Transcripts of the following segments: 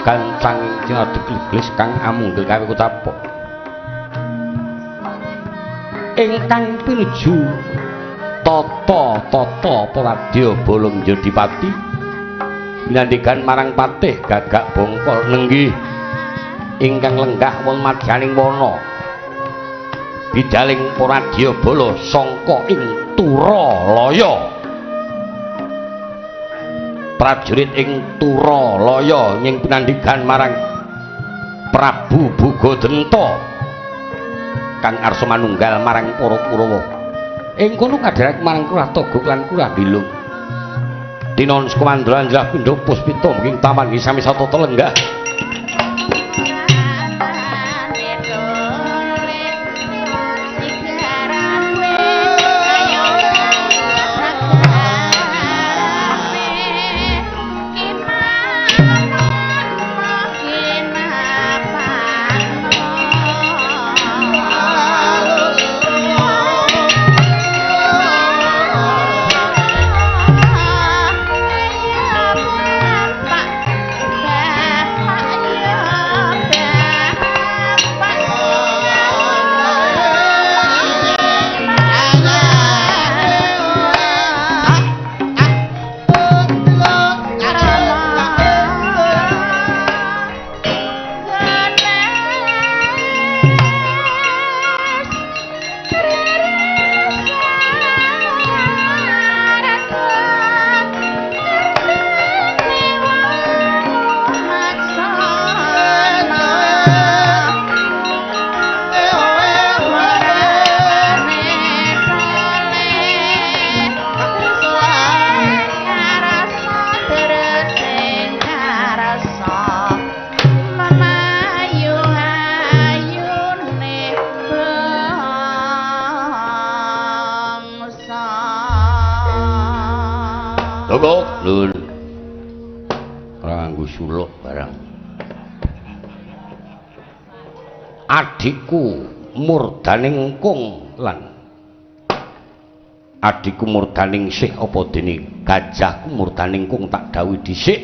gancang sing diglis kang amunggil kawe kutapok ingkang pinuju tata Praradya Balangja Dipati nyandikan marang patih Gagak Bongkol nenggih ingkang lenggah wonten madyaning wana bidaling Praradya Bala sangka ing Turalaya prajurit ing Turalaya nying pinandigan marang Prabu Bugadenta kang arsa manunggal marang para Kurawa ing kono kadharak marang Kurah Togog lan Kurah Bilung Dinon Sukamandra Anjlah Pindha Puspita mungking taman sami satata lenggah Lun ranggo suluk barang adikku murdaning kung lan adikku murdaning sih apa dene gajahku murdaning kung tak dawuhi dhisik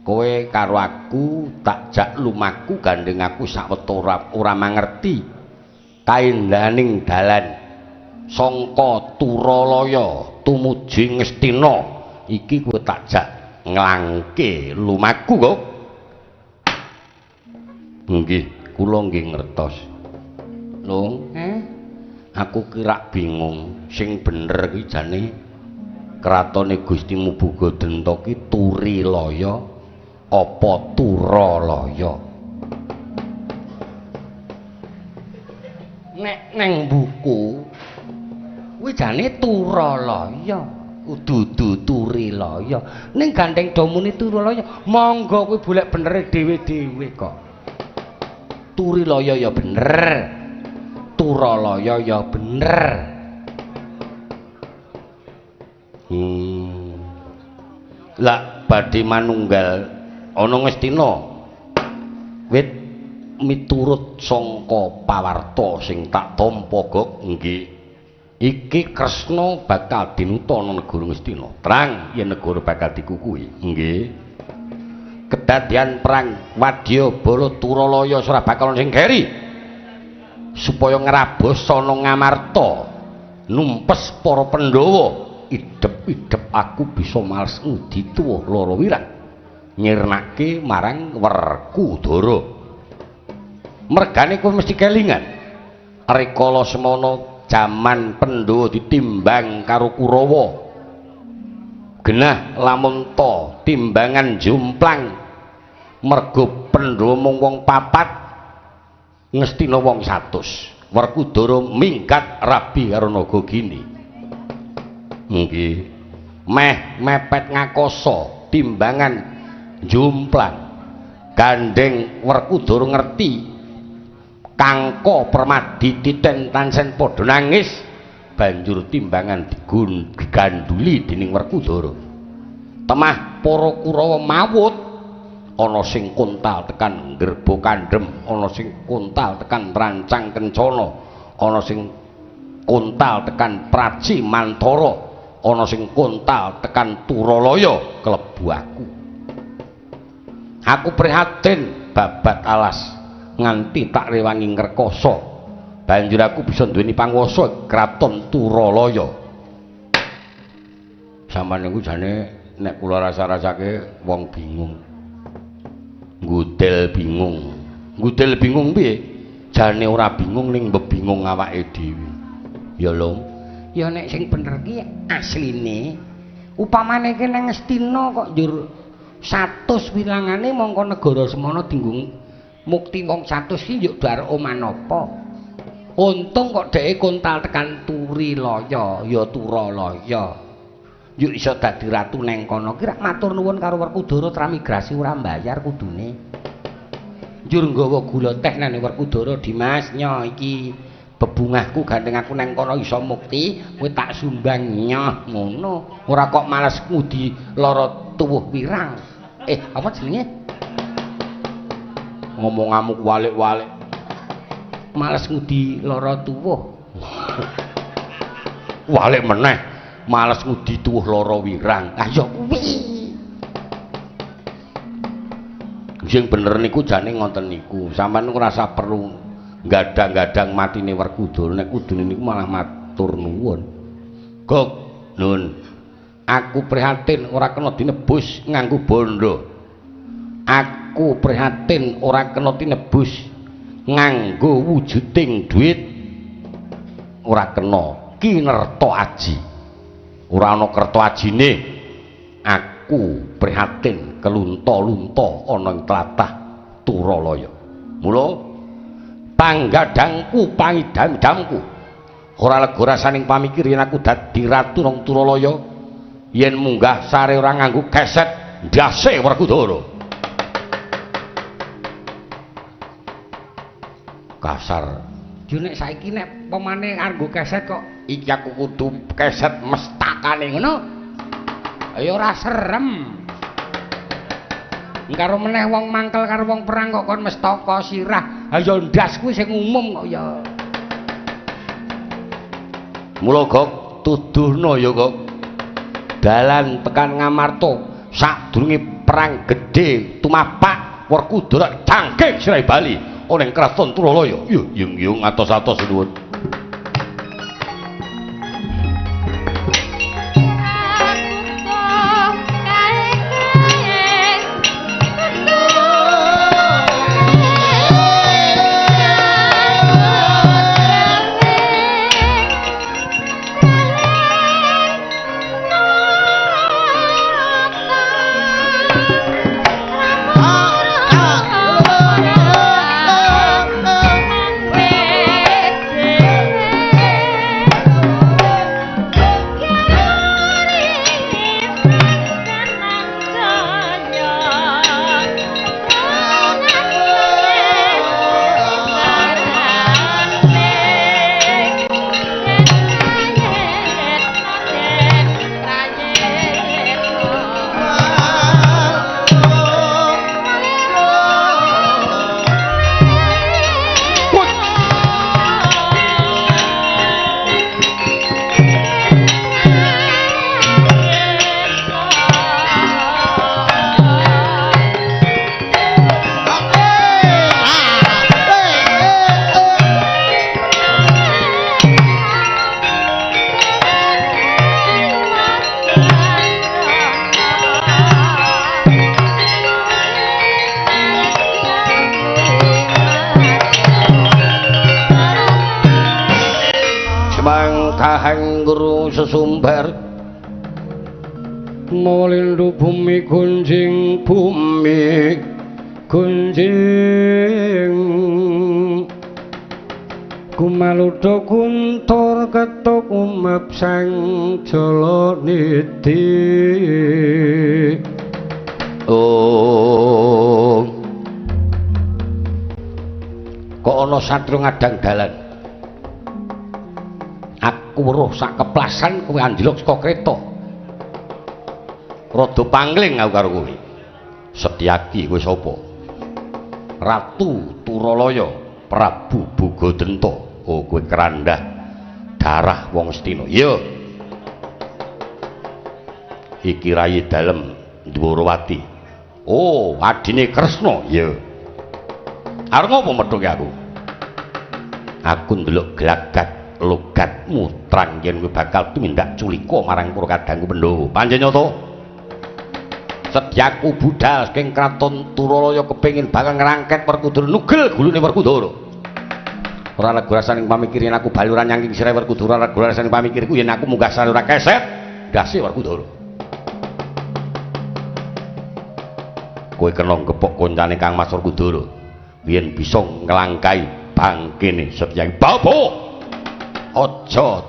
kowe karo aku tak jak lumaku gandeng aku sawetara ora mangerti kaendaning dalan sangka Turalaya tumuju Ngastina iki kowe tak jak nglangke lumaku kok nggih kula nggih ngertos lho aku kira bingung sing bener iki jane kratone Gustimu Bugadenta ki Turilaya apa Turalaya nek neng buku kuwi jane Turalaya dudu Turilaya ning gandeng domune Turalaya monggo kuwi golek benere dhewe-dhewe kok Turilaya ya bener Turalaya ya bener lah badhe manunggal ana Ngastina wit miturut sangka pawarta sing tak tampa kok nggih iki Kresna bakal dinuta ana negara Ngastina. Terang yen negara bakal dikukuhi. Nggih. Kedadian perang Wadyabala Turalaya ora bakal sing geri. Supaya ngrabos ana Ngamarta, numpes para Pandhawa, idep-idep aku bisa males ngudi tuwa lara wirang. Nyirnake marang Werkudara. Mergane kowe mesti kelingan. Rikala semana jaman Pandhawa ditimbang karo Kurawa genah lamun ta timbangan jomplang mergo Pandhawa mung wong 4 Ngastina wong 100 Werkudara minggat rabi karo Nagagini nggih mepet ngakoso timbangan jomplang gandeng Werkudara ngerti Kangka Permadi titen tansen padha nangis banjur timbangan diganduli dening Werkudara temah para Kurawa mawut ana sing kuntal tekan Gerba Kandhem ana sing kuntal tekan Rancang Kencana ana sing kuntal tekan Praji Mantara ana sing kuntal tekan Turalaya klebu Aku prihatin babat alas nganti tak rewangi ngrekoso. Banjur aku bisa duweni panguwasa kraton Turalaya. Sampeyan niku jane nek kula rasa-rasake wong bingung. Ngudel bingung. Ngudel bingung piye? Jane ora bingung ning mbebingung awake dhewe. Ya lho. Ya nek sing bener ki asline upamane ki nang Ngastina kok njur 100 wilangane mongko negara semana dinggo mukti wong 100 ki yo dar oman apa. Untung kok dheke kontal tekan Turilaya, ya Turalaya. Yo iso dadi ratu neng kono ki rak matur nuwun karo Werkudara tramigrasi ora mbayar kudune. Njur nggawa gula teh nang Werkudara, Dimas nyo iki bebungahku gandeng aku neng kono iso mukti, kowe tak sumbang nyoh ngono. Ora kok males ngudi lara tuwuh wirang. Apa jenenge? Ngomong ngamuk walik-walik. Males ngudi lara tuwuh. Walik meneh. Males ngudi tuwuh lara wirang. Ah ya kuwi. Sing bener niku jane ngoten niku. Sampeyan ora rasa perlu gadang-gadang matine Werkudara nek kudune niku malah matur nuwun. Gok, Nun. Aku prihatin ora kena dinebus nganggo bondo. Aku prihatin ora kena tinebus nganggo wujuding dhuwit. Ora kena kinerta aji. Ora ana kerta ajine. Aku prihatin kelunta-lunta ana ing tlatah Turalaya. Mula panggadangku pangidam-idamku ora lega rasaning pamikir yen aku dadi ratu nang Turalaya yen munggah sare ora nganggo keset ndase Werkudara. Kasar. Yo nek saiki nek pemane nganggo keset kok iki aku kudu keset mestakane ngono. Ya ora serem. Karo meneh wong mangkel karo wong perang kok kon mestaka sirah. Ha ya ndas kuwi sing umum kok ya. Mula Gok tuduhna ya Gok. Dalan tekan Ngamarta sadurunge perang gedhe tumapak Werkudara cangkik sirai bali ana ing kraton Turalaya. Yo yung atos-atos nuwun. Sesumber molindu bumi gunjing kumaluda kuntur ketuk umap sang jala niti. Oh kok ana satru ngadang dalan. Weruh sak keplasan kowe anjlok saka kreta. Rada pangling aku karo kowe. Setyaki kowe sapa? Ratu Turalaya, Prabu Bogodenta. Oh kowe kerandah darah wong Astina. Iya. Iki rayi dalem Dwarawati. Oh, adine Kresna. Iya. Arep ngopo methuke aku? Aku ndelok gelagat logatmu terang yen kowe bakal tumindak culika marang para kadangku Pandhawa. Panjenengan Sedyaku budal saking kraton Turalaya kepengin bakal ngrangket Werkudara nugel gulune Werkudara. Ora lega rasaning pamikiran aku baluran nyangking sira Werkudara, ora lega rasaning pamikirku yen aku munggah sare ora keset ndase Werkudara. Kowe kena ngepok koncane Kang Mas Werkudara yen bisa nglangkai bangkene Setyaki. Babo aja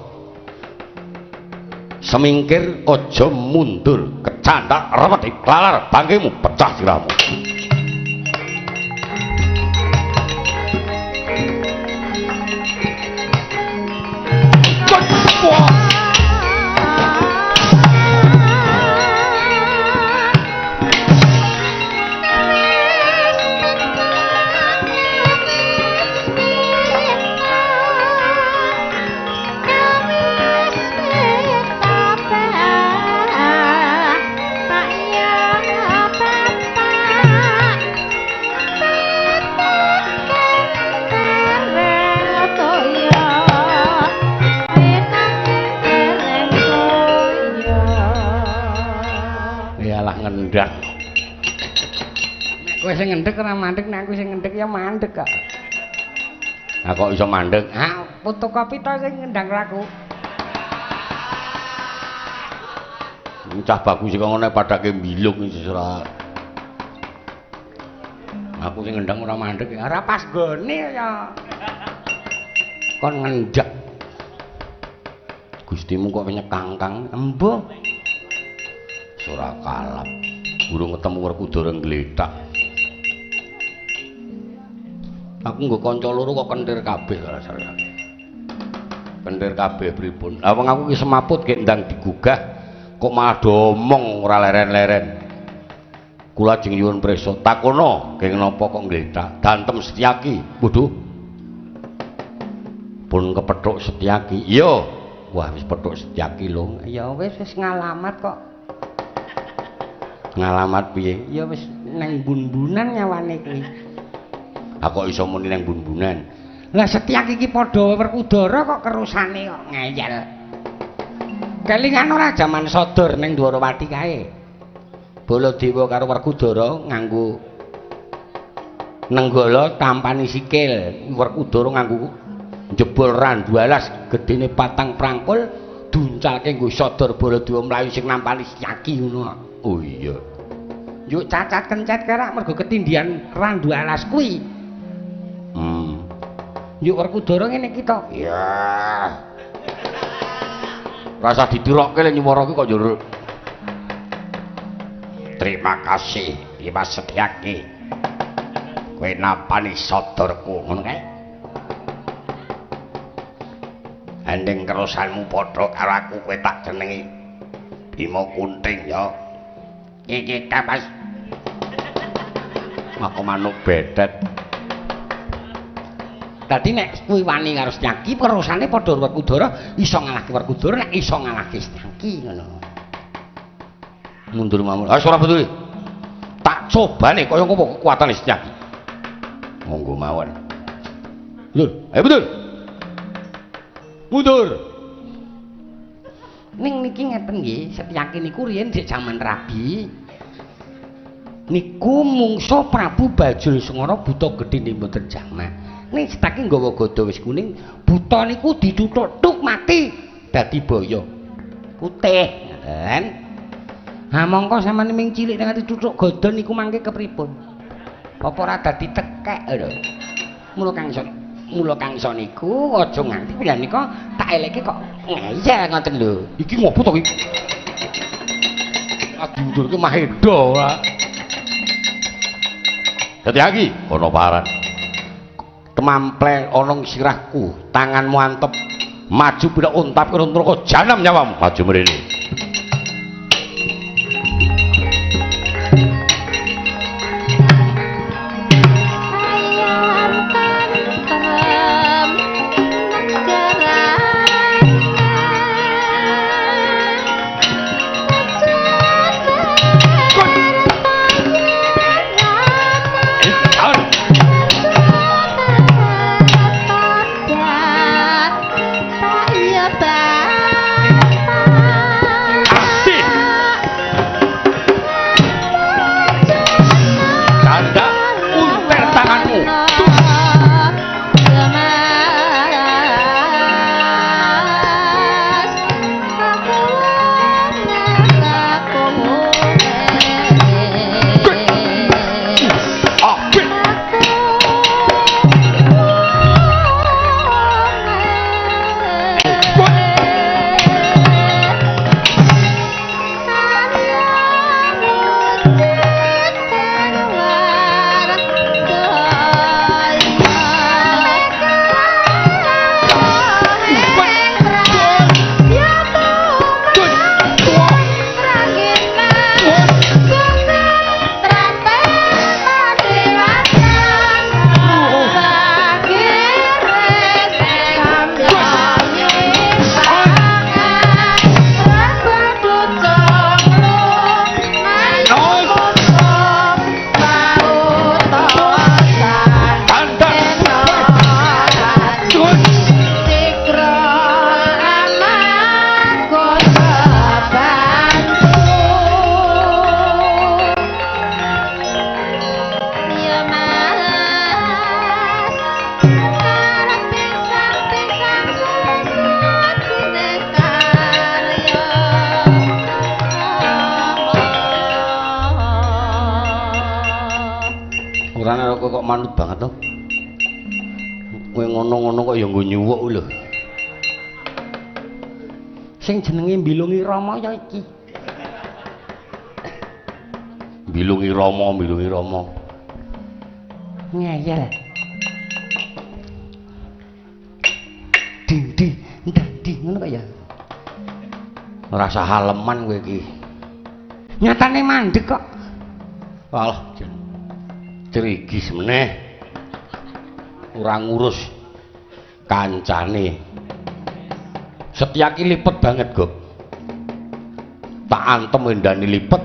semingkir, aja mundur, kecandak repeti klalar bangkemu pecah siramu. Nek kowe sing ngendhek ora mandhek, nek aku sing ngendhek ya mandhek kok. Lah kok iso mandhek? Ah, fotokopi to sing ngendang aku. Cah bagus kok ngene padake mbilung iki ora. Aku sing ngendang ora mandhek, ora pas gone ya. Kon ngendhek. Gustimu kok nyekangkang, embuh. Ora kalap. Burung ketemu Werkudara ngletak. Aku nggo kanca loro kok kentir kabeh rasane. Kentir kabeh pripun? Lah wong aku ki semaput kek ndang digugah kok malah domong ora leren-leren. Kula jeng nyuwun prisa takono keng napa kok ngletak? Dantem Setyaki. Waduh. Pun kepethuk Setyaki. Iya. Wah wis pethuk Setyaki lho. Ya wis ngalamat kok. Ngalamat piye? Ya wis nang bun-bunan nyawane kuwi. Ha kok iso muni nang bun-bunan? Lah Setyaki iki padha Werkudara kok kerusane kok ngeyel. Kelingan ora jaman Sadar ning Dwarawati kae. Baladewa karo Werkudara nganggo nenggala tampani sikil. Werkudara nganggo jebol randu alas gedene patang prangkul duncalke nggo Sadar Baladewa mlayu sing nampani Setyaki ngono. Oh iya. Yuk cacat kencet kerak mergo ketindihan randu alas kuwi. Yuk Werkudara ngene iki to. Ya. Rasa ditirokke le nyuwara ki kok njur. Terima kasih, Dimas Setyaki. Kowe nampani Sadarku ngono kae. Ending kerusanmu padha karo aku kowe tak jenengi Bima Kunting ya. Iki ta Mas. Aku manuk bedet. Dadi nek kuwi wani karo Setyaki perusane padha Werkudara iso ngalahke Werkudara nek iso ngalahke Setyaki ngono. Mundur mamur. Ah ora betul. Tak cobane kaya ngopo kekuatane Setyaki. Monggo mawon. Lur, ayo betul. Mundur. Ning niki ngeten nggih, Setyaki niku riyen dik jaman Rabi. Niku mungsuh Prabu Bajul Sengara buta gedhe mboten jamak. Ning Setyaki nggawa gada wis kuning, buta niku dituthuk-tuk mati dadi baya. Putih, ngoten. Ha mongko sampeyan ming cilik nek dituthuk gada niku mangke kepripun? Apa ora dadi tekek lho. Mula kangsa niku aja nganti piyambaka tak eleke kok ngeyel ngoten lho. Iki ngopo to iki? Diundurke Maheda. Setyaki ana paran. Kemample ana ing sirahku, tanganmu antep, maju pira untap karo neraka jahanam nyawamu, maju mrene. Ora ana kok manut banget to. Kowe ngono-ngono kok ya nggo nyuwuk lho. Sing jenenge Mbilungi Rama ya iki. Mbilungi Rama, Mbilungi Rama. Ngeyel. Dadi ngono kok ya. Rasa haleman kowe iki. Nyatane mandek kok. Walah, cerigis meneh. Ora ngurus kancane. Setyaki lipet banget, Gop. Tak antem endani lipet.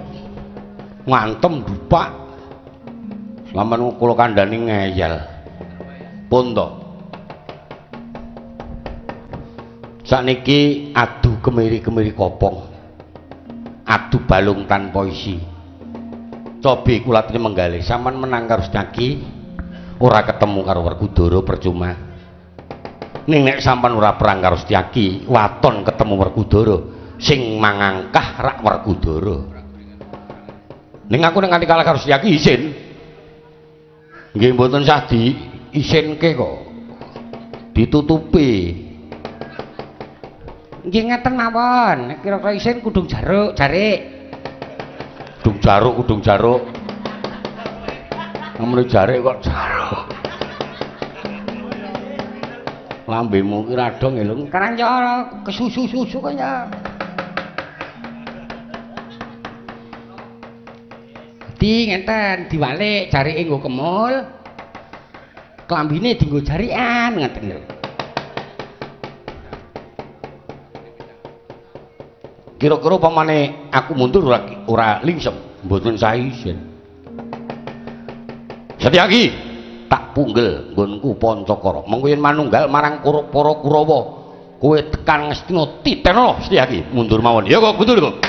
Ngantem dupak. Sampeyan kula kandhani ngeyel. Pun to. Sakniki adu kemiri-kemiri kopong. Adu balung tanpa isi. Cobi kula atine menggalih sampean menang karo Setyaki ora ketemu karo Werkudara percuma. Ning nek sampean ora perang karo Setyaki, waton ketemu Werkudara sing mangangkah rak Werkudara. Ning aku nek nganti kalah karo Setyaki isin. Nggih mboten sah diisinke kok. Ditutupi. Nggih ngeten mawon, nek kira-kira isin kudung jaruk, jarik. Kudung jaruk. Namune jarik kok jaruk. Lambemu ki rada ngelung. Karang ya kesusu-susu kok ya. Di ngenten diwalik jarike nggo kemul. Klambine dienggo jarikan ngeten lho. Kira-kira pamane aku mundur ora lingsem, mboten sah isin. Setyaki tak punggel nggonku Pancakara. Mengko yen manunggal marang para Kurawa, kowe tekan Ngastina titeno Setyaki mundur mawon. Ya kok betul kok.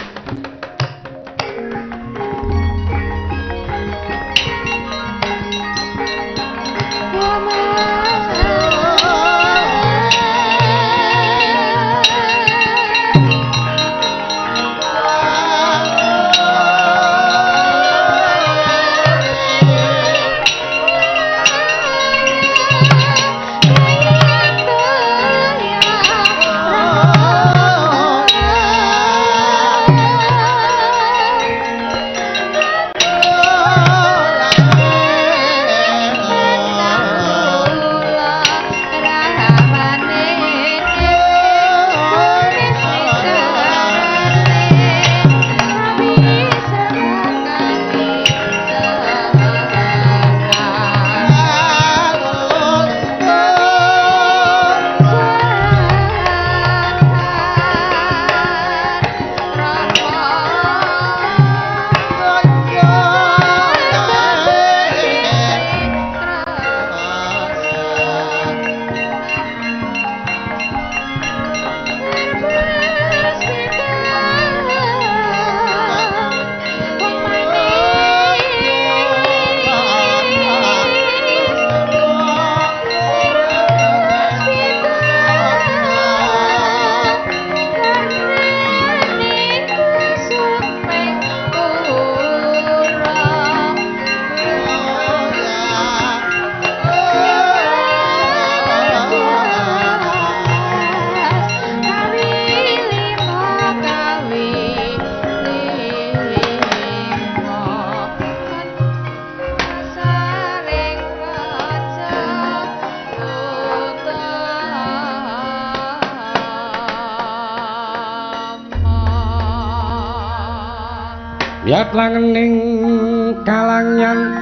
Yat langening kalangyan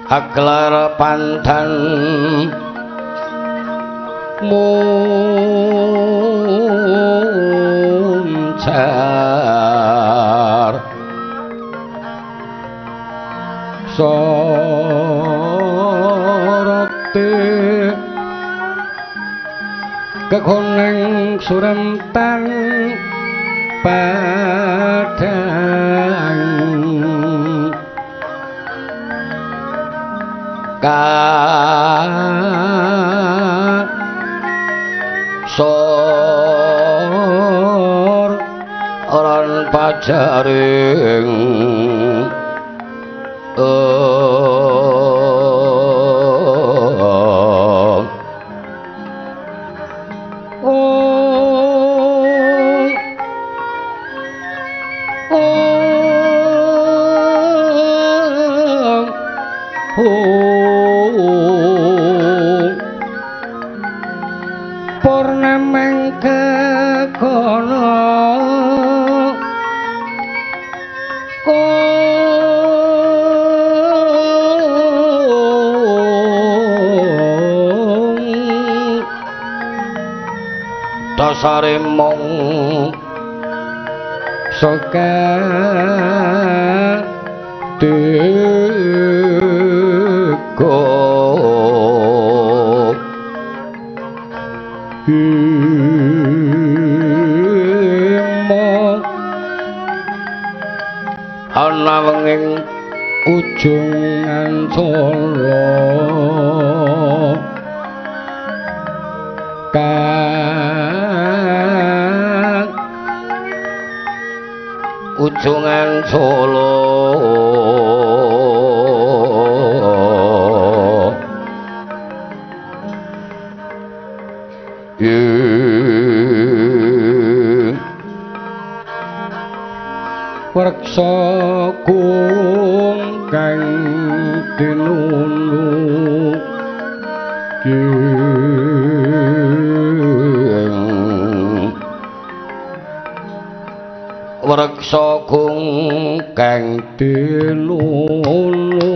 aglar pandan muncar soroti kekoneng suremtan padang kasor oran pajaring Purnameng kekono dasare mong saka teko ana wenging ujung Ancala kang ujung Ancala Warksa kung kang tinunu Warksa kung kang tinunu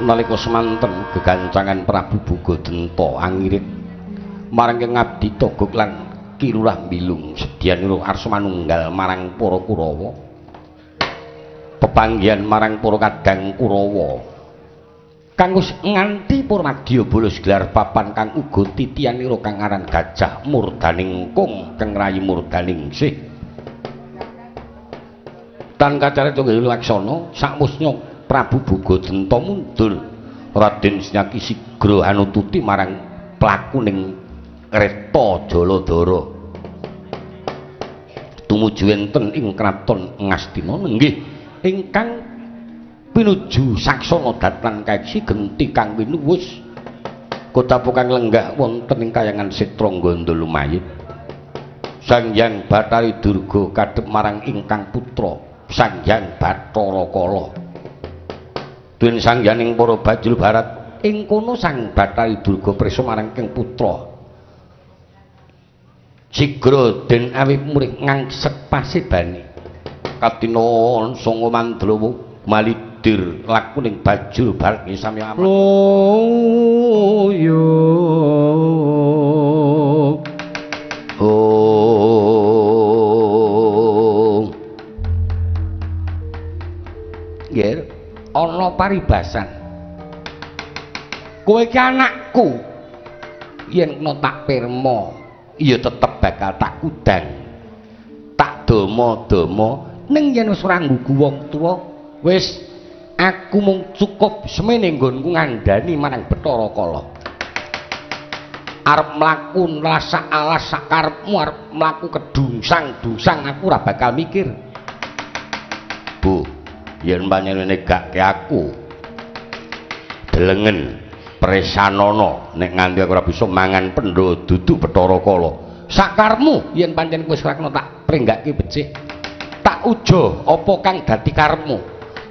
nalika semanten gegancangan Prabu Bogodenta angirit marang ngabdi togok lan kilurah bilung sedyanira arsa manunggal marang para Kurawa pepanggihan marang para kadang Kurawa kang wis nganti Purmadya bolos gelar papan kang uga titianira kang aran Gajah Murdaningkung kang rayi Murdaningsih tan kacarita laksana sakmusnya Prabu Bogodenta mundur Raden Senyaki sigra anututi marang plakuning Reta Jaladara tumuju enten ing kraton Ngastina nggih ingkang pinuju saksana dhateng kaeksi genti kang winuwus kotapu kang lenggah wonten ing kayangan Setra Ganda Lumayit Sanghyang Bathari Durga kadhep marang ingkang putra Sanghyang Bathara Kala Duen sangyaning para bajul barat ing kono Sang Bathari Durga prisa marang ing putra Sigra den awit murid ngangsek pasebane Katina sanga Mandrawa malidir lakuning bajul barat sami aman loyo yer ana paribasan kowe iki anakku yen kena tak pirma ya tetep bakal tak kudang tak dama-dama ning yen wis ora nggugu wong tuwa wis aku mung cukup semene nggonku ngandani marang Bathara Kala arep mlaku nlasak alas sakarepmu arep mlaku kedungsang-dungsang aku ora bakal mikir Bu yen panjenengane gak ke aku delengen presanana nek nganti aku ora bisa mangan pendha dudu Bathara Kala sakarepmu yen pancen wis ora kena tak prenggake becik tak uja apa kang dadi karepmu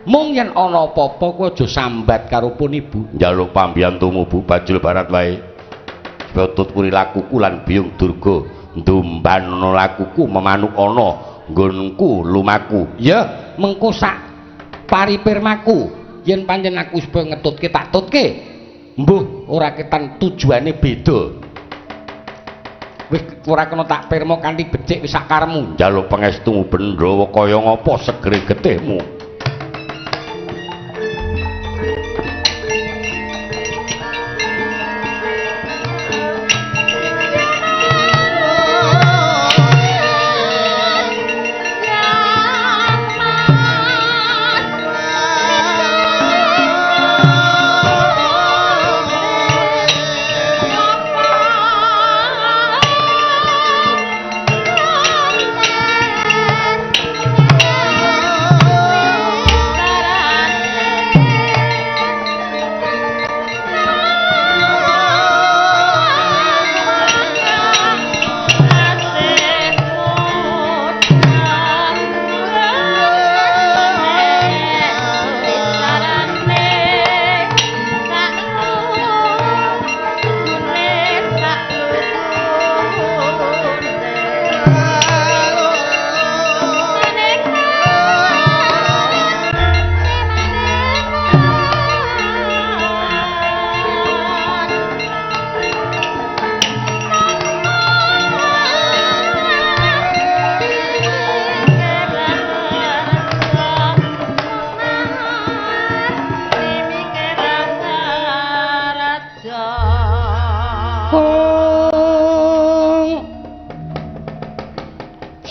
mung yen ana apa-apa kowe aja sambat karo pun ibu njaluk pambiyantumu Bu bajul barat wae betut kuri lakuku lan biyung durga ndumbana lakuku memanuk ana nggonku lumaku ya mengko sak paripirmaku yen pancen aku wis ngetutke tak tutke mbuh ora ketan tujuane beda wis ora kena tak pirma kanthi becik wis sakaremu njaluk pangestumu Bendrawa kaya ngapa segere getihmu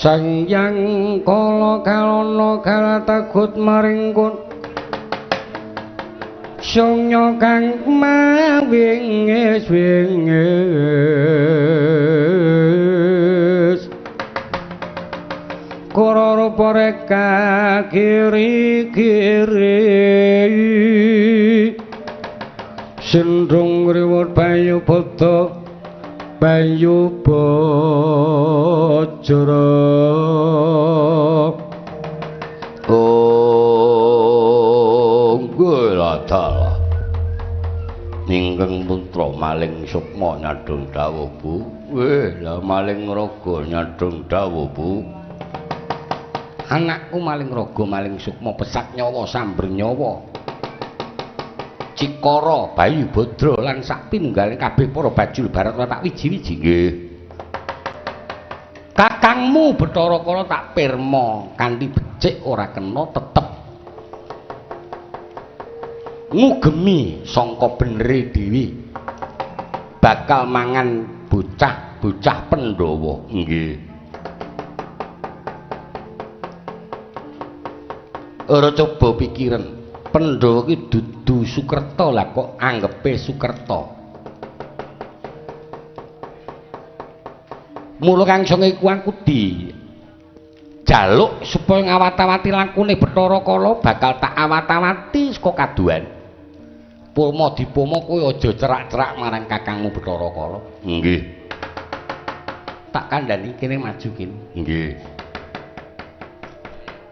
Sang Hyang Kala Kalana kalatagut maring kun Sungnya kang mawingis Kara rupa reka kiri-kiri Sindung riwut bayu bata bayu bajra Guladalah Ninggeng putra maling sukma nyadong dawuh Bu lah maling raga nyadong dawuh Bu Anakku maling raga maling sukma pesak nyawa samber nyawa Cikara Bayu Badra lan sak pinunggaling kabeh para bajul barat tak wiji-wiji nggih Kakangmu Bathara Kala tak pirma kanthi becik ora kena tetep ngugemi sangka benere dhewe bakal mangan bocah-bocah Pandhawa nggih ora coba pikiran Pandhawa ki dudu Sukerta lah kok anggepe Sukerta mula kang sanga iku aku jaluk supaya ngawat-awati lakune Bathara Kala bakal tak awat-awati saka kaduan Purma dipama kowe aja cerak-cerak marang kakangmu Bathara Kala. Nggih. Tak kandhani kene maju kene. Nggih.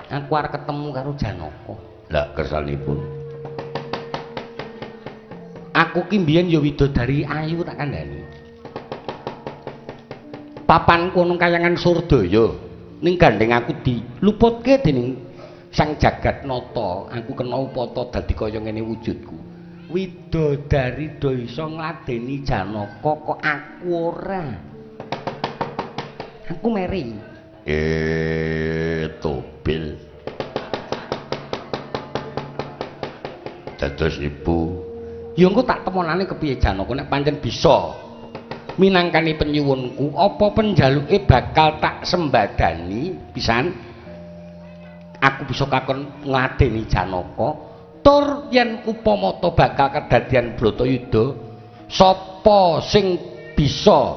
Aku arep ketemu karo Janaka. Lah kersanipun. Aku ki mbiyen ya widodari ayu tak kandhani. Papan kono kayangan Surdaya ning gandeng aku diluputke dening Sang Jagatnata. Aku kena upata dadi kaya ngene wujudku. Widodari do iso ngladeni Janaka kok aku ora. Aku meri. Tobil. Dados ibu. Ya engko tak temonane kepiye Janaka nek pancen bisa minangkani penyuwunku apa penjaluke bakal tak sembadani pisan. Aku bisa kakon ngladeni Janaka. Tur yen upamata bakal kedadian Bratayuda sapa sing bisa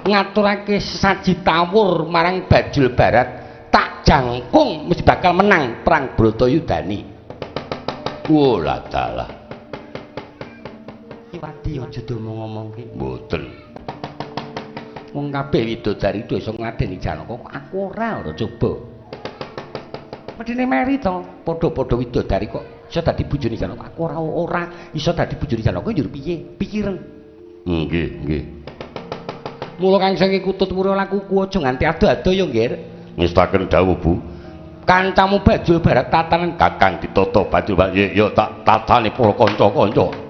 ngaturake saji tawur marang Bajul Barat tak jangkung mesti bakal menang perang Bratayudani. Lah dalah Iwadi aja ngomongke mboten wong kabeh widodari do iso ngladeni Janaka aku ora coba medine meri to padha-padha widodari kok iso dadi bojone Janaka aku ora iso dadi bojone Janaka njur piye pikiran nggih nggih mula kang sing kutut wura lakuku aja nganti ado-ado ya nggih ngestaken dawuh Bu kancamu Bajul Barat tatanan Kakang ditata Bajul Barat ya tak tatani para kanca-kanca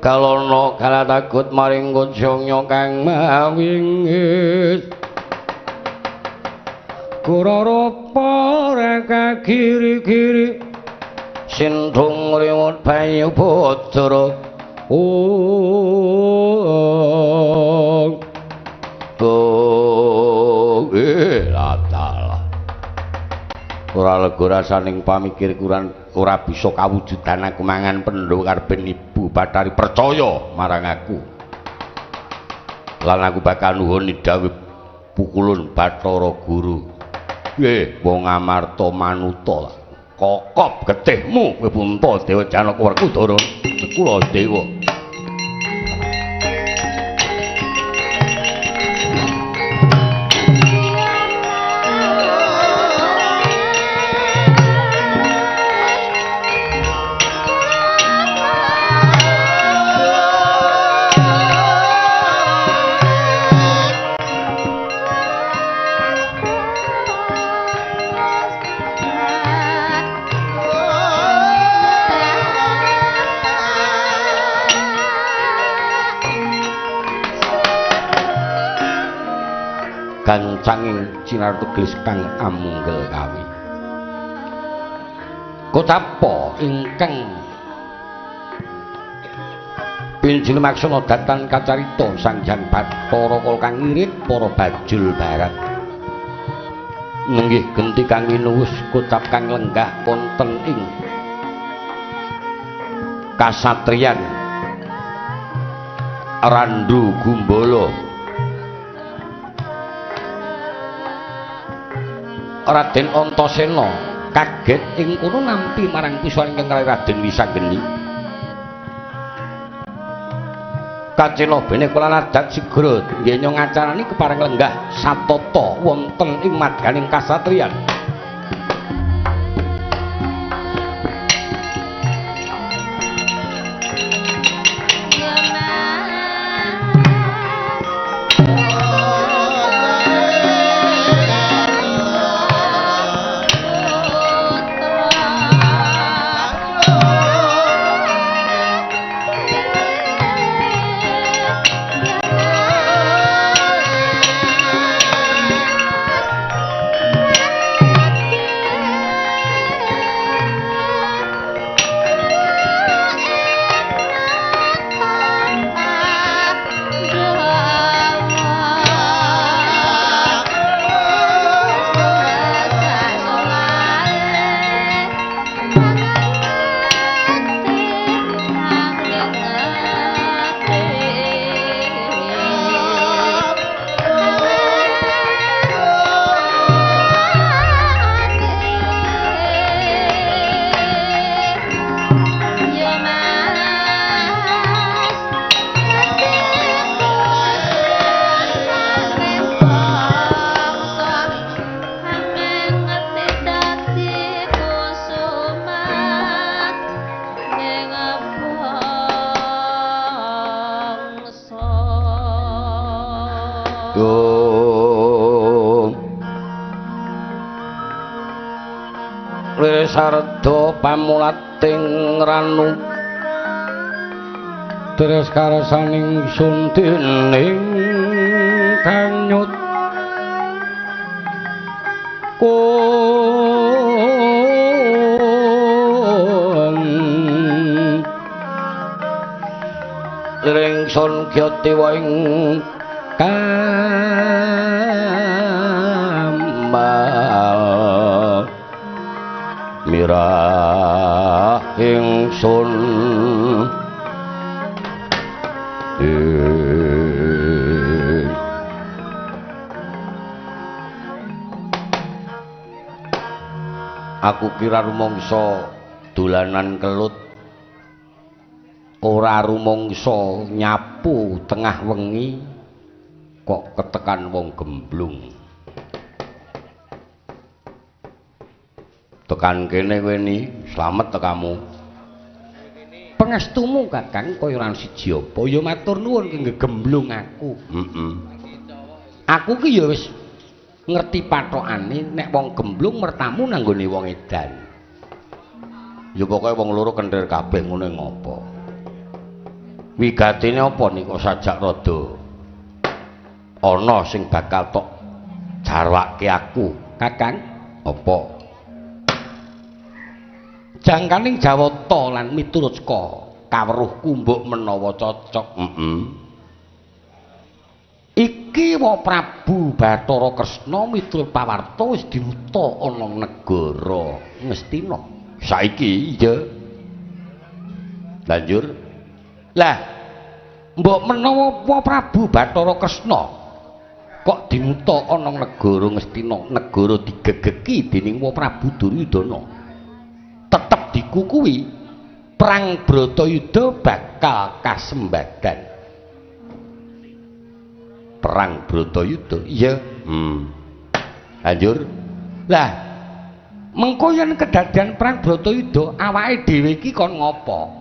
Kalana kalatagut maring kucungnya kang mawingis Kurarapa reka kiri-kiri Sindung riwut bayu bajra ladalah ora lega rasaning pamikir kuran ora bisa kawujudan aku mangan Pandhawa karepen ibu Bathari percaya marang aku lan aku bakal nuhuni dawuh pukulun Bathara Guru. Wong Amarta Manuta kokop getihmu kowe Punta Dewa Janaka Werkudara kula dewa. Kancanging Cinartegelis kang amunggel kawi. Kotapa ingkang pinjil maksana datan kacarita Sanghyang Bathara Kala kang ngirit para bajul barat. Nenggih genti kang inuwus kocap kang lenggah wonten ing kasatriyan Randu Gumbala. Raden Antasena kaget ing kono nampi marang pisau ingkang Raden Wisanggeni. Kacela bene kula nadat sigra nggenya ngacarani kepareng lenggah satata wonten ing madyaning kasatriyan. Sarda pamulating ranu terus karasaning suntining kanyut kun ringsun kyatiwa ing kambal mirah ingsun aku kira rumangsa dolanan kelut ora rumangsa nyapu tengah wengi kok ketekan wong gemblung. Tekan kene kowe ni slamet tekamu. Pangestumu Kakang kaya ora siji apa ya matur nuwun gegemblung aku. Aku ki ya wis ngerti pathokane nek wong gemblung mertamu nanggone wong edan. Ya pokoke wong loro kentir kabeh ngono ngopo. Wigatine apa nika sajak rada ana sing bakal tok jarwake aku, Kakang. Apa? Jangkaning Jawata lan miturut kawruhku mbok menawa cocok. Iki wa Prabu Bathara Kresna miturut pawarta wis diuta ana negara Ngastina. Saiki iya. Lanjur. Lah Mbok menawa Prabu Bathara Kresna kok dimuta ana negara Ngastina, negara digegeki dening Prabu Duryudana, tetep dikukuwi perang Bratayuda bakal kasembadan. Perang Bratayuda, iya. Lanjur. Lah, mengko yen kedadian perang Bratayuda, awake dhewe iki kon ngopo?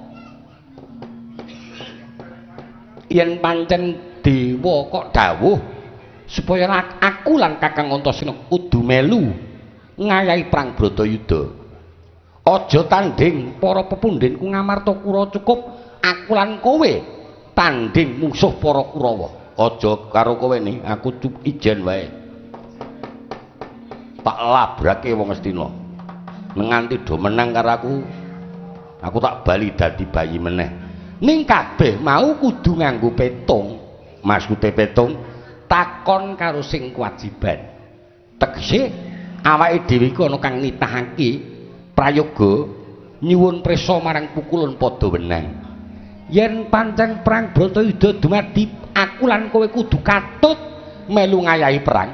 Yen pancen dewa kok dawuh supaya aku lan Kakang Antasena kudu melu ngayahi perang Bratayuda. Aja tanding para pepundhenku Ngamartakura, cukup aku lan kowe tanding musuh para Kurawa. Aja karo kowe ni, aku cukup ijen wae. Tak labrake wong Astina. Nganti do menang karo aku tak bali dadi bayi meneh. Ning kabeh mau kudu nganggo petung. Maksude petung takon karo sing kewajiban. Tegese awake dhewe iku ana kang nitahake prayoga nyuwun prisa marang pukulan padha wenang. Yen pancen perang Bratayuda dumadi, aku lan kowe kudu katut melu ngayahi perang.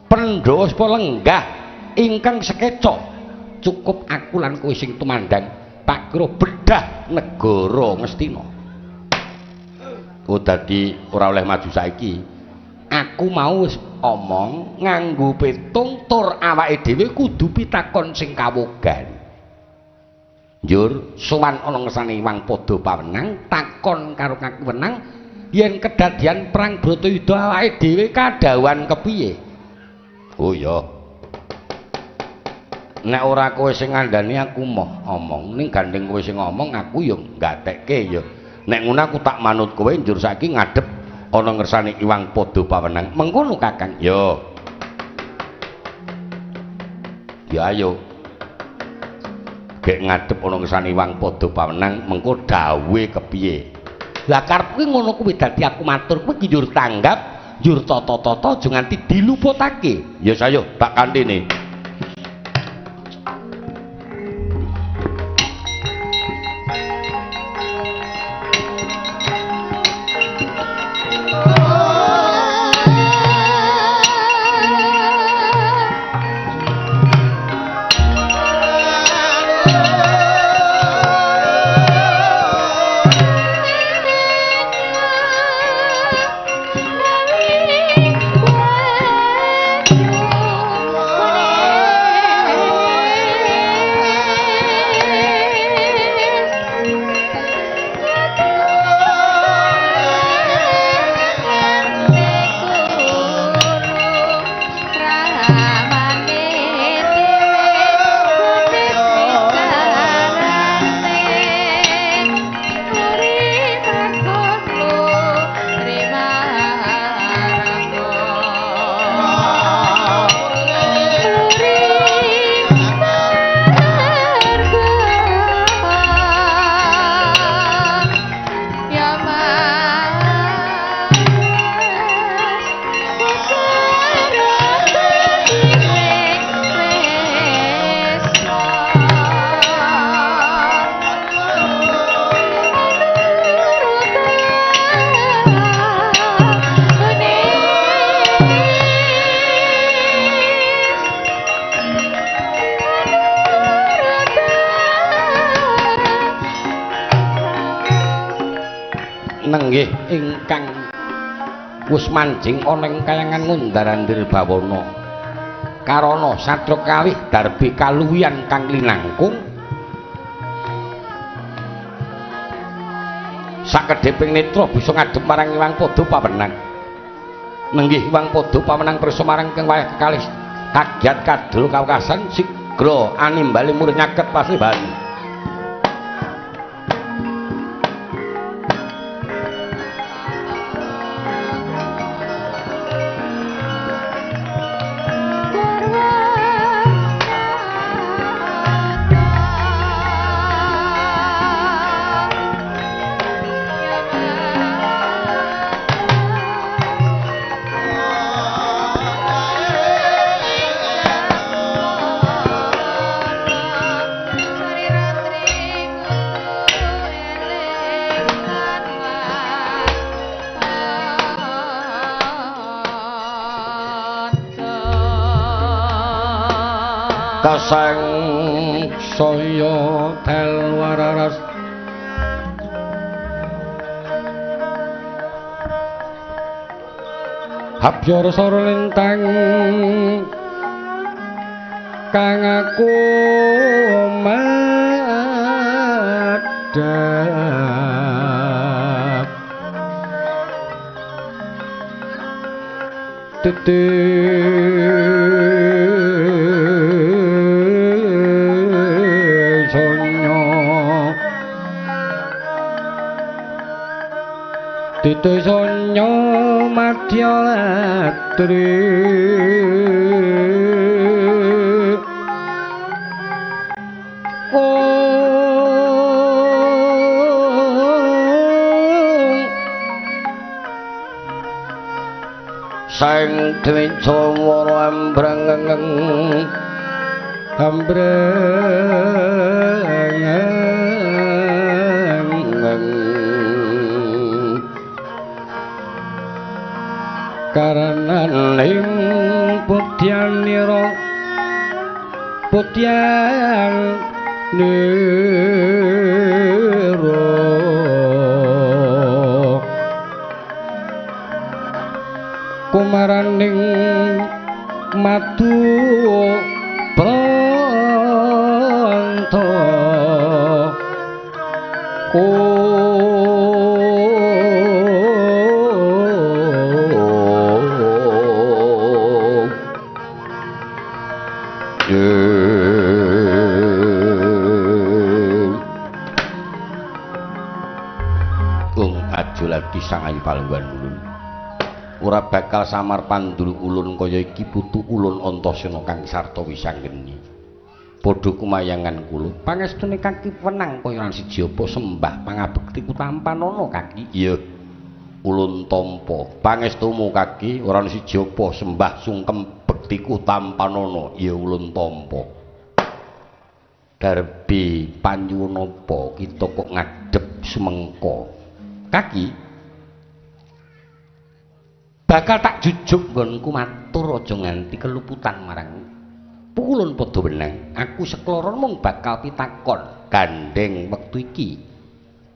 Pandhawa sapa lenggah ingkang sekecok, cukup aku lan kowe sing tumandang tak kira bedah negara Ngastina. Oh dadi ora oleh maju saiki. Aku mau omong nganggo petung tur awake dhewe kudu pitakon sing kawogan. Njur sowan ana ngersane Iwang Pada Pawenang takon karo Kakang Wenang yen kedadian perang Bratayuda awake dhewe kadawan kepiye. Oh ya. Nek ora kowe sing ngandani aku moh omong, ning gandeng kowe sing ngomong aku ya gatekke ya. Nek ngono aku tak manut kowe njur saiki ngadep ana ngersane Iwang Pada Pawenang. Mengkono Kakang. Yo. Ya ayo. Gek ngadep ana ngersane Iwang Pada Pawenang mengko dawuhe kepiye. Lah karepku ngono kuwi dadi aku matur kowe njur tanggap, njur tata-tata aja nganti diluputake. Ya sayo tak kantine. Nenggih ingkang wis manjing ana ing kayangan Ngundarandir Bawana karana satra kalih darbe kaluwihan kang linangkung sakedheping netra bisa ngadhep marang Iwang Pada Pawenang. Nenggih Iwang Pada Pawenang pirsa marang kang wayah kekalih kagiat kadul kawekasan sigra animbali murih nyaket paseban. Sari kasang saya dalwararas habyor sor lintang kang aku madhap Titi sonyo madya latri sang dwija wara ambreng karananing putyanira putyan nira kumaraning madu pranta lagi sangai palenggan ulun ora bakal samar pandul ulun kaya iki putu ulun Antasena kang sarta wisanggeni padha kumayangan kula pangestune kaki wenang kaya lan siji apa sembah pangabektiku tampanana kaki iya ulun tampa pangestumu kaki ora siji apa sembah sungkem bektiku tampanana iya ulun tampa darbi panyuwun apa kita kok ngadep semengko kaki bakal tak jujuk nggonku matur aja nganti keluputan marang pukulun padha wenang aku sekloron mung bakal pitakon gandeng wektu iki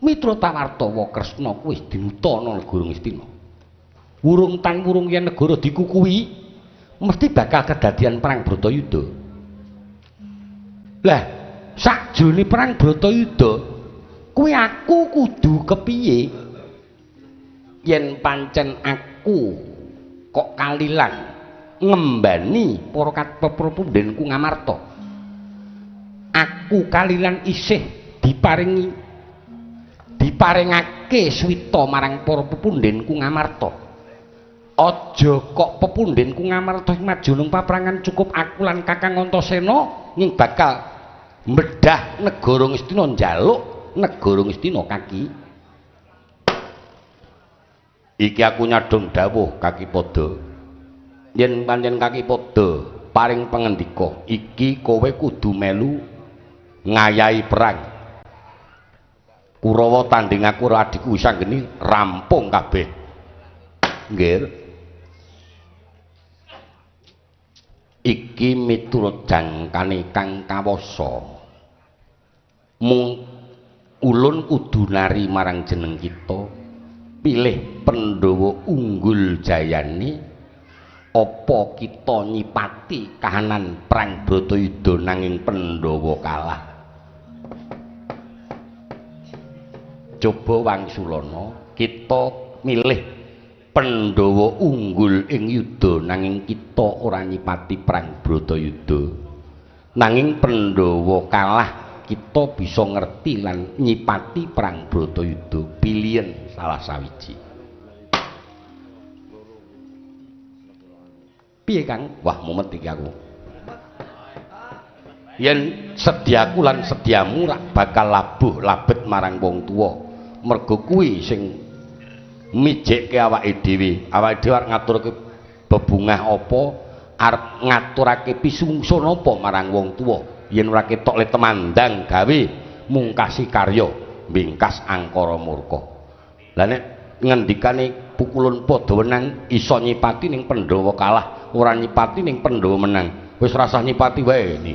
Mitra Tawartawa Kresna wis dinutana negara Ngastina wurung tan wurung yen negara dikukuhi mesti bakal kedadian perang Bratayuda lah sakjroning perang Bratayuda kuwi aku kudu kepiye yen pancen aku kok kalilan ngembani para pepundhenku Ngamarta aku kalilan isih diparingake swita marang para pepundhenku Ngamarta aja kok pepundhenku Ngamarta maju nang paprangan cukup aku lan Kakang Antasena ning bakal mbedah negara Ngastina njaluk negara Ngastina kaki iki aku nyadong dawuh Kaki Pada yen pancen Kaki Pada paring pangendika iki kowe kudu melu ngayahi perang Kurawa tanding aku karo adikku Wisanggeni rampung kabeh nggih iki miturut jangkane Kang Kawasa mung ulun kudu nari marang jeneng kita pilih Pandhawa unggul jayane apa kita nyipati kahanan perang Bratayuda nanging Pandhawa kalah coba wangsulana kita milih Pandhawa unggul ing yuda nanging kita ora nyipati perang Bratayuda nanging Pandhawa kalah kita bisa ngerti lan nyipati perang Bratayuda pilihan salah sawiji piye Kang wah mumet iki aku yen sediaku lan sediamu rak bakal labuh labet marang wong tuwa mergo kuwi sing mijekke awake dhewe arep ngaturke bebungah apa arep ngaturake pisungsuna apa marang wong tuwa yen ora ketok le temandang gawe mungkasi karya mbingkas angkara murka lah nek ngendikane pukulun padha wenang iso nyipati ning Pandhawa kalah ora nyipati ning Pandhawa menang wis rasah nyipati wae ni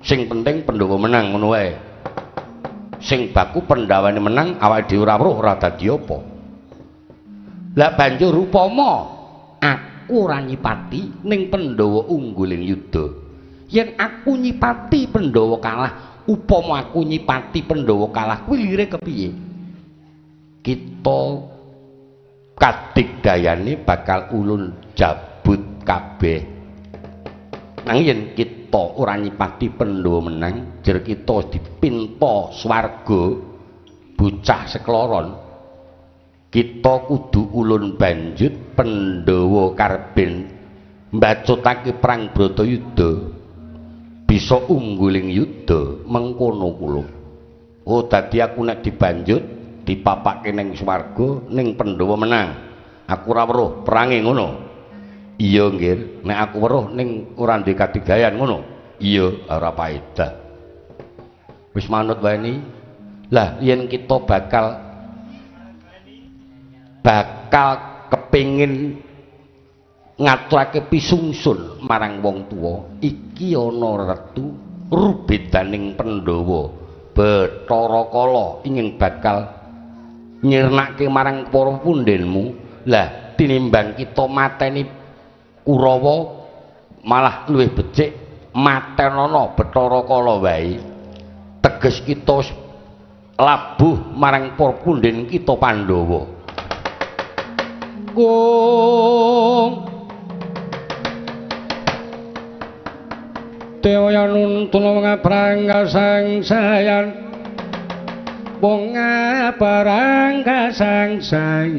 Sing penting Pandhawa menang ngono wae. Sing baku Pandhawane menang awake dhewe ora weruh ora dadi apa. Lah banjur upama aku ora nyipati ning Pandhawa ungguling yuda. Yen aku nyipati Pandhawa kalah, upama aku nyipati Pandhawa kalah kuwi lire kepiye? Kita kadigdayane bakal ulun jabut kabeh. Nang yen kita ora nyipati Pandhawa menang, jer kita dipinta swarga bocah sekloron. Kita kudu ulun banjut Pandhawa karben mbacutake perang Bratayuda. Bisa ungguling yuda mengkono kula. Oh dadi aku nek dibanjut dipapake ning swarga ning Pandhawa menang. Aku ora weruh perange ngono. Iya nggih, nek aku weruh ning ora ndek kadigayan ngono. Iya, ora paedah. Wis manut wae ni. Lah yen kita bakal kepingin ngaturake pisungsun marang wong tuwa, iki ana retu rubedaning Pandhawa Bathara Kala ingin bakal nyirnake marang para pundhenmu. Lah tinimbang kita mateni Kurawa malah luwih becik matenana Bathara Kala wae. Teges kita labuh marang para pundhen kita Pandhawa. Gong Dewa nuntun ngabrang kasangsayan wong ngabrang kasangsayan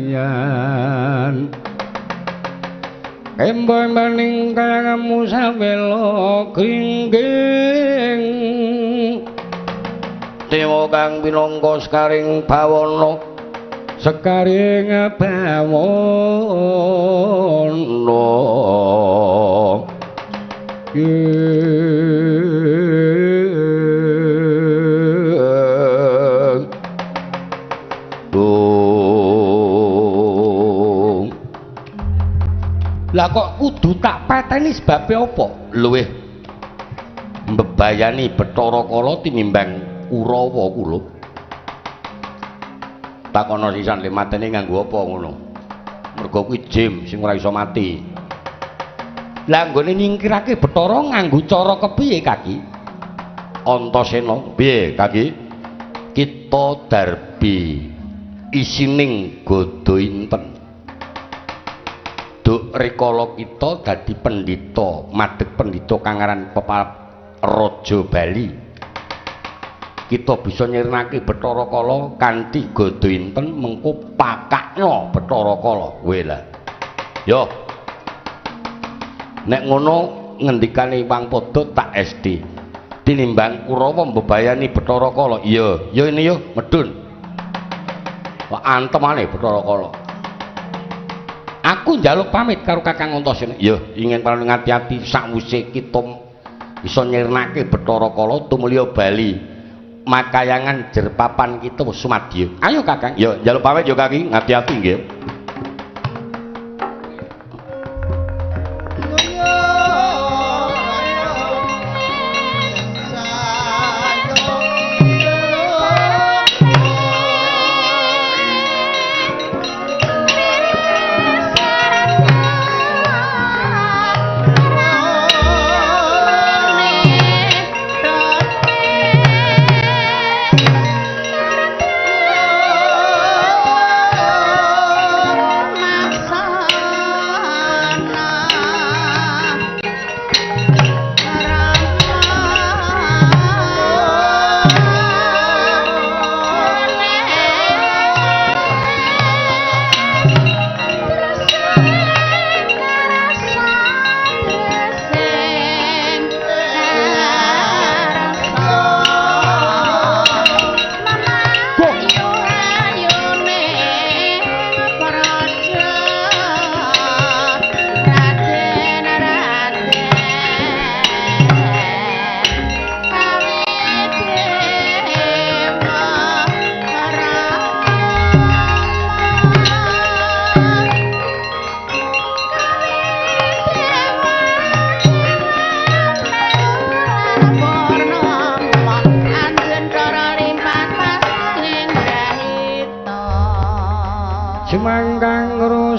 emboy maning kamu sawelo kringging Dewa kang pinangka sekaring bawana sekaring bawana lah kok kudu tak pateni sebabe apa? Luwih mbebayani Bathara Kala tinimbang Kurawa kula. Takono sisan le mateni nganggo apa ngono? Mergo kuwi jim sing ora iso mati. Lah nggone nyingkirake Bathara nganggo cara kepiye Kaki? Antasena. Piye Kaki? Kita darbi isining godo inten. Duk rikala kita dadi pendhita, madheg pendhita kang aran Raja Bali. Kita bisa nyirnake Bathara Kala kanthi godo inten mengko pakakno Bathara Kala. Kowe lah. Yo. Nek ngono ngendikane Wang Pada tak SD. Tinimbang Kurawa mbebayani Bathara Kala. Iya, yo ini yo medun. Kok antemane Bathara Kala. Aku njaluk pamit karo Kakang Antasena. Ya, ingin paling ngati-ati sakwise kita bisa nyirnake Bathara Kala tumulya Bali. Makayangan jerpapan kita sumadya. Ayo Kakang, ya njaluk pamit yo Kaki, ngati-ati nggih.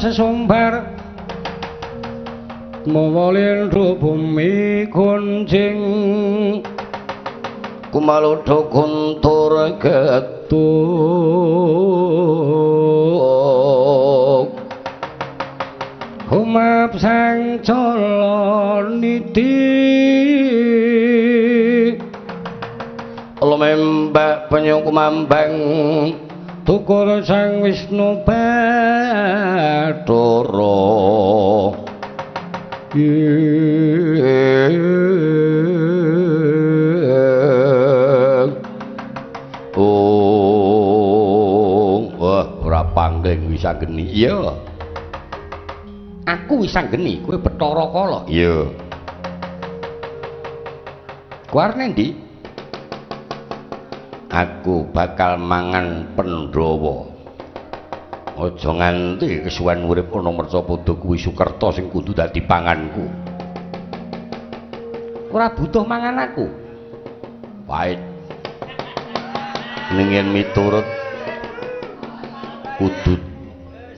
sesumbar mawalindra bumi gunjing kumaludha guntur getuk humap sang caloniti lumembak penyung kumambang tukur sang Wisnu Bathara wah ora panggeng wis anggeni iya aku wis anggeni kowe Bathara Kala iya kowe arep ndi aku bakal mangan Pandhawa aja nganti kesuwen urip ana Mercapada kuwi Sukerta sing kudu dadi panganku ora butuh mangan aku pait ning yen miturut kudu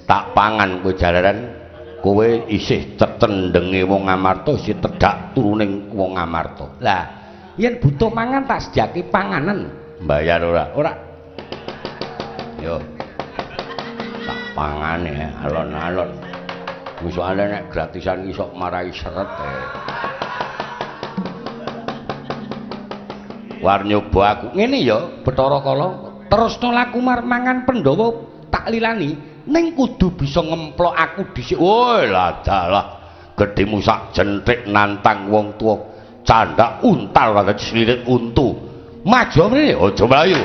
tak pangan kowe jalaran kowe isih cetendenge wong Amarta isih tedhak turuning wong Amarta lah yen butuh mangan tak sediake panganan bayar ora yo tak pangane alon-alon soalé nek gratisan iki sok marai seret war nyoba aku ngene ya Bathara Kala terusno laku mangan Pandhawa tak lilani ning kudu bisa ngemplok aku dhisik woi lah dalah gedhemu sak jenthik nantang wong tuwa candak untal kaya slirit untu maju mrene aja mlayu